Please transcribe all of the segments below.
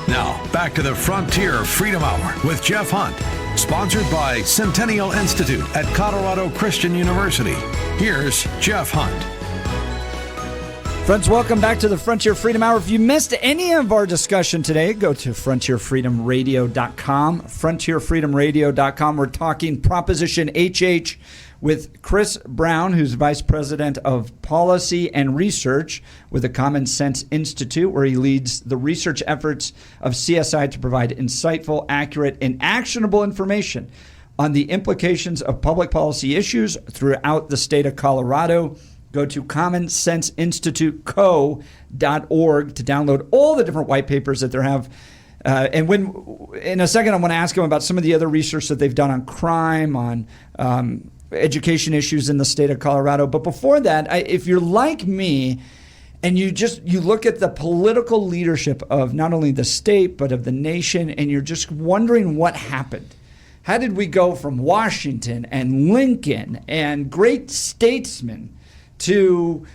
Now, back to the Frontier Freedom Hour with Jeff Hunt, sponsored by Centennial Institute at Colorado Christian University. Here's Jeff Hunt. Friends, welcome back to the Frontier Freedom Hour. If you missed any of our discussion today, go to frontierfreedomradio.com, frontierfreedomradio.com. We're talking Proposition HH with Chris Brown, who's Vice President of Policy and Research with the Common Sense Institute, where he leads the research efforts of CSI to provide insightful, accurate, and actionable information on the implications of public policy issues throughout the state of Colorado. Go to commonsenseinstituteco.org to download all the different white papers that they have. And in a second, I want to ask them about some of the other research that they've done on crime, on education issues in the state of Colorado. But before that, if you're like me and you look at the political leadership of not only the state, but of the nation, and you're just wondering what happened. How did we go from Washington and Lincoln and great statesmen to,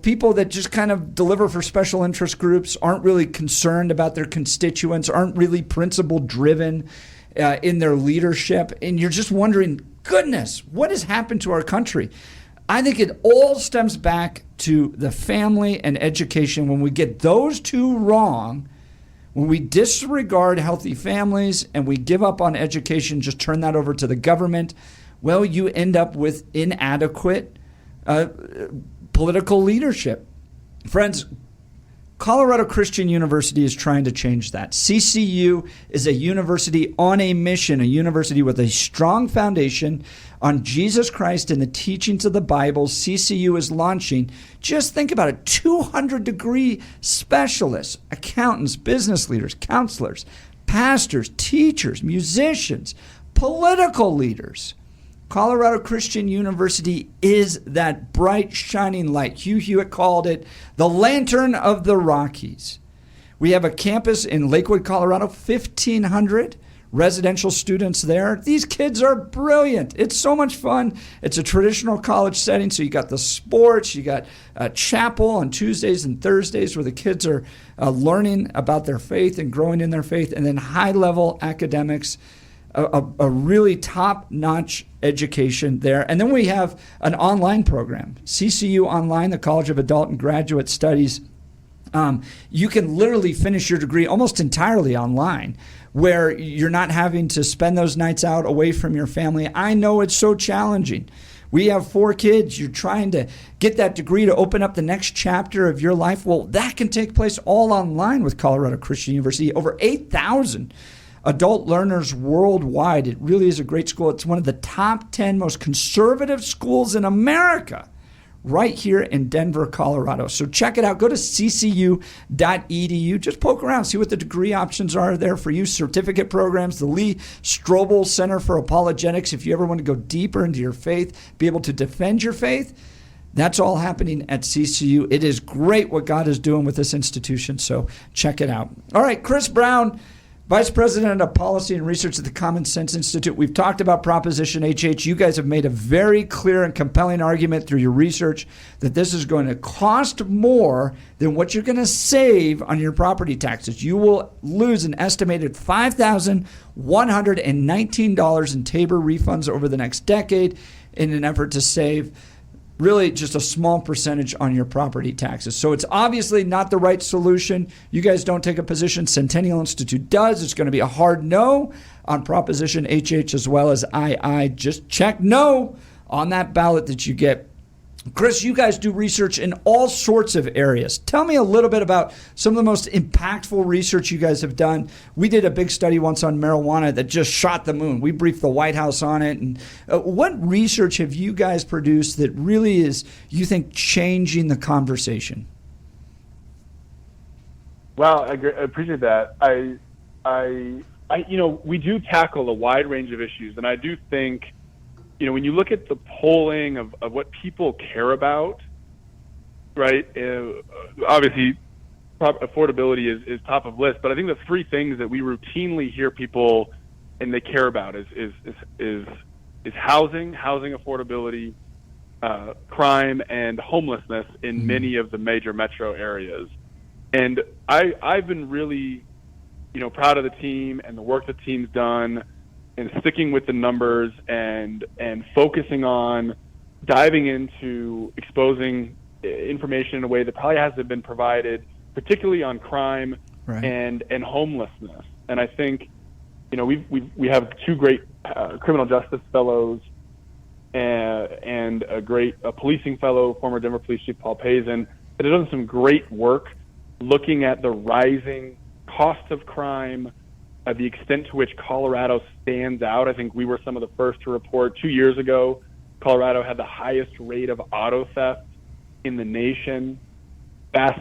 people that just kind of deliver for special interest groups, aren't really concerned about their constituents, aren't really principle driven in their leadership. And you're just wondering, goodness, what has happened to our country? I think it all stems back to the family and education. When we get those two wrong, when we disregard healthy families and we give up on education, just turn that over to the government, well, you end up with inadequate political leadership. Friends, Colorado Christian University is trying to change that. CCU is a university on a mission, a university with a strong foundation on Jesus Christ and the teachings of the Bible. CCU is launching, just think about it, 200-degree specialists, accountants, business leaders, counselors, pastors, teachers, musicians, political leaders. Colorado Christian University is that bright, shining light. Hugh Hewitt called it the lantern of the Rockies. We have a campus in Lakewood, Colorado, 1,500 residential students there. These kids are brilliant. It's so much fun. It's a traditional college setting, so you got the sports, you got a chapel on Tuesdays and Thursdays where the kids are learning about their faith and growing in their faith, and then high-level academics, a really top-notch education there. And then we have an online program, CCU Online, the College of Adult and Graduate Studies. You can literally finish your degree almost entirely online, where you're not having to spend those nights out away from your family. I know it's so challenging. We have 4 kids. You're trying to get that degree to open up the next chapter of your life. Well, that can take place all online with Colorado Christian University. Over 8,000 adult learners worldwide. It really is a great school. It's one of the top 10 most conservative schools in America, right here in Denver, Colorado. So check it out. Go to ccu.edu. Just poke around, see what the degree options are there for you. Certificate programs, the Lee Strobel Center for Apologetics. If you ever want to go deeper into your faith, be able to defend your faith, that's all happening at CCU. It is great what God is doing with this institution, so check it out. All right, Chris Brown, Vice President of Policy and Research at the Common Sense Institute. We've talked about Proposition HH. You guys have made a very clear and compelling argument through your research that this is going to cost more than what you're going to save on your property taxes. You will lose an estimated $5,119 in Tabor refunds over the next decade in an effort to save really just a small percentage on your property taxes. So it's obviously not the right solution. You guys don't take a position. Centennial Institute does. It's going to be a hard no on Proposition HH as well as II. Just check no on that ballot that you get. Chris, you guys do research in all sorts of areas. Tell me a little bit about some of the most impactful research you guys have done. We did a big study once on marijuana that just shot the moon. We briefed the White House on it. And what research have you guys produced that really is, you think, changing the conversation? Well, I appreciate that. We do tackle a wide range of issues, and I do think, when you look at the polling of what people care about, right, obviously affordability is top of list, but I think the 3 things that we routinely hear people and they care about is housing affordability, crime, and homelessness in many of the major metro areas. And I've been really proud of the team and the work the team's done, and sticking with the numbers and focusing on diving into exposing information in a way that probably hasn't been provided, particularly on crime and homelessness. And I think, we have two great criminal justice fellows and a great policing fellow, former Denver Police Chief Paul Pazin, that has done some great work looking at the rising cost of crime, the extent to which Colorado stands out. I think we were some of the first to report 2 years ago. Colorado had the highest rate of auto theft in the nation,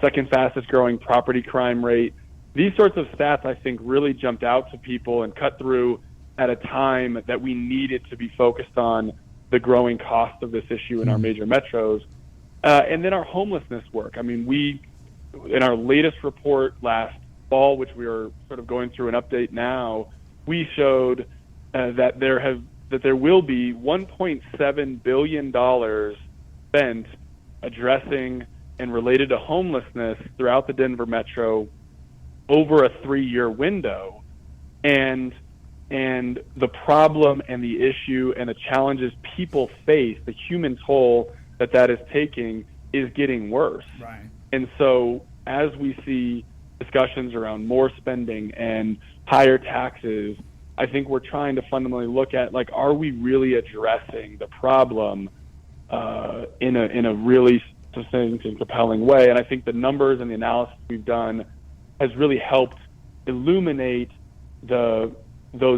second fastest growing property crime rate. These sorts of stats, I think, really jumped out to people and cut through at a time that we needed to be focused on the growing cost of this issue in our major metros. And then our homelessness work. I mean, we, in our latest report last fall, which we are sort of going through an update now, we showed that there will be $1.7 billion spent addressing and related to homelessness throughout the Denver metro over a 3-year window. And the problem and the issue and the challenges people face, the human toll that is taking, is getting worse. Right. And so as we see discussions around more spending and higher taxes, I think we're trying to fundamentally look at, are we really addressing the problem in a really succinct and compelling way? And I think the numbers and the analysis we've done has really helped illuminate those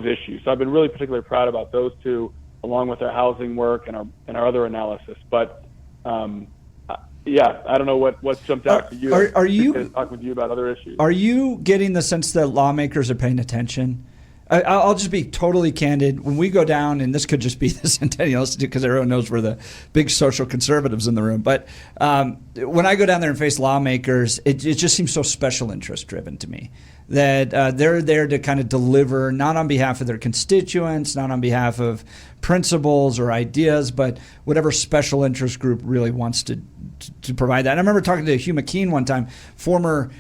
issues. So I've been really particularly proud about those two, along with our housing work and our other analysis. But I don't know what jumped out to you. Are you talking with you about other issues? Are you getting the sense that lawmakers are paying attention? I'll just be totally candid. When we go down, and this could just be the Centennial Institute because everyone knows we're the big social conservatives in the room, but when I go down there and face lawmakers, it just seems so special interest driven to me, that they're there to kind of deliver, not on behalf of their constituents, not on behalf of principles or ideas, but whatever special interest group really wants to provide that. And I remember talking to Hugh McKean one time, former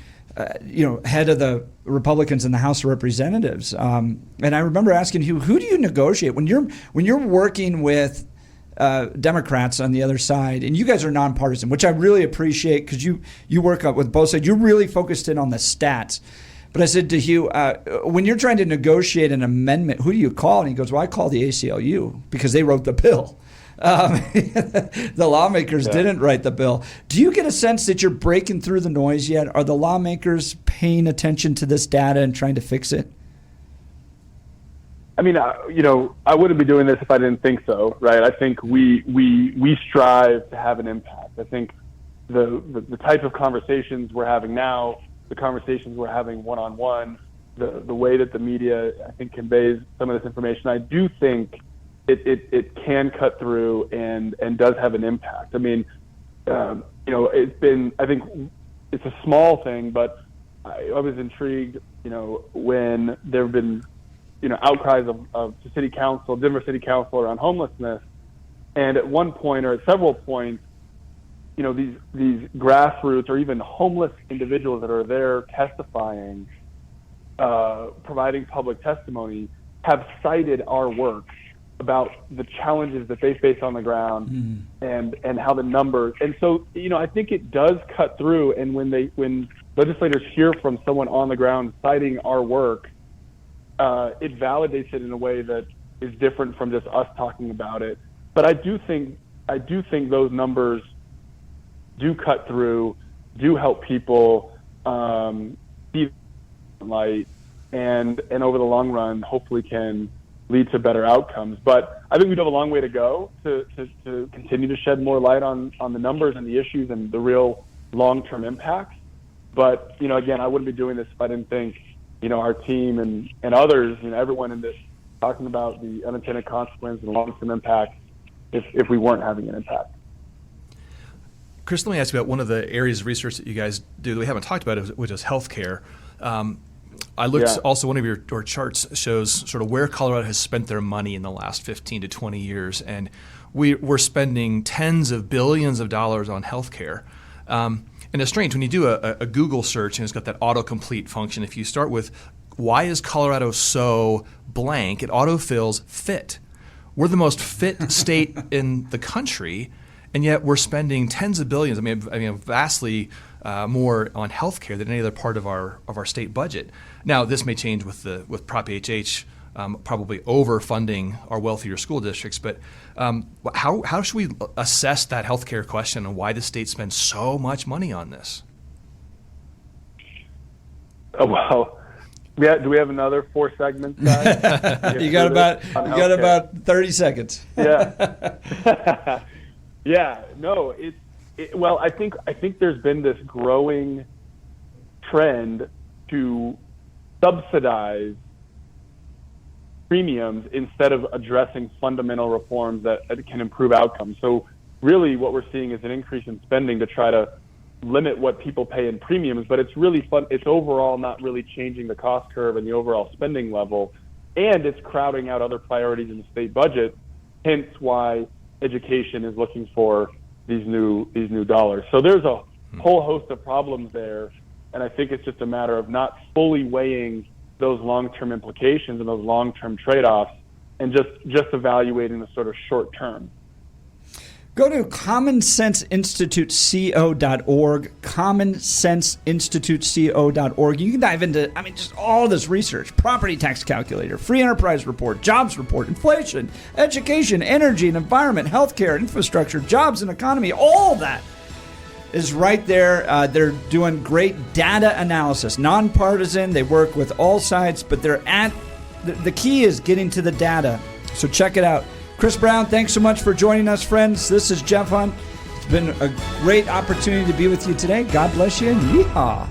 head of the Republicans in the House of Representatives, and I remember asking Hugh, who do you negotiate when you're working with Democrats on the other side, and you guys are nonpartisan, which I really appreciate because you work up with both sides. You're really focused in on the stats. But I said to Hugh, when you're trying to negotiate an amendment, who do you call? And he goes, well, I call the ACLU because they wrote the bill. The lawmakers didn't write the bill. Do you get a sense that you're breaking through the noise yet? Are the lawmakers paying attention to this data and trying to fix it? I mean, I wouldn't be doing this if I didn't think so, right? I think we strive to have an impact. I think the type of conversations we're having now, the conversations we're having one-on-one, the way that the media, I think, conveys some of this information, I do think it can cut through and does have an impact. I mean, it's been, I think it's a small thing, but I was intrigued, when there have been, outcries of city council, Denver City Council around homelessness. And at one point or at several points, these grassroots or even homeless individuals that are there testifying, providing public testimony, have cited our work about the challenges that they face on the ground and how the numbers. And so, I think it does cut through. And when legislators hear from someone on the ground citing our work, it validates it in a way that is different from just us talking about it. But I do think those numbers do cut through, do help people see the light, and over the long run, hopefully can lead to better outcomes. But I think we have a long way to go to continue to shed more light on the numbers and the issues and the real long-term impacts. But, again, I wouldn't be doing this if I didn't think, our team and others, everyone in this, talking about the unintended consequences and long-term impact if we weren't having an impact. Chris, let me ask you about one of the areas of research that you guys do that we haven't talked about, which is healthcare. I looked also, one of your charts shows sort of where Colorado has spent their money in the last 15 to 20 years, and we're spending tens of billions of dollars on healthcare. And it's strange when you do a Google search and it's got that autocomplete function. If you start with why is Colorado so blank? It autofills fit. We're the most fit state in the country, and yet we're spending tens of billions. I mean, vastly more on healthcare than any other part of our state budget. Now, this may change with Prop HH, probably overfunding our wealthier school districts. But how should we assess that healthcare question and why the state spends so much money on this? Oh, well. Yeah, do we have another 4 segments, guys? You got about 30 seconds. Yeah. Yeah. No, well, I think there's been this growing trend to subsidize premiums instead of addressing fundamental reforms that can improve outcomes. So really what we're seeing is an increase in spending to try to limit what people pay in premiums, but it's really fun. It's overall not really changing the cost curve and the overall spending level, and it's crowding out other priorities in the state budget. Hence why education is looking for these new dollars. So there's a whole host of problems there, and I think it's just a matter of not fully weighing those long-term implications and those long-term trade-offs, and just evaluating the sort of short-term. Go to commonsenseinstituteco.org, commonsenseinstituteco.org. You can dive into, just all this research, property tax calculator, free enterprise report, jobs report, inflation, education, energy and environment, healthcare, infrastructure, jobs and economy, all that is right there. They're doing great data analysis, nonpartisan. They work with all sides, but the key is getting to the data. So check it out. Chris Brown, thanks so much for joining us, friends. This is Jeff Hunt. It's been a great opportunity to be with you today. God bless you, and yeehaw.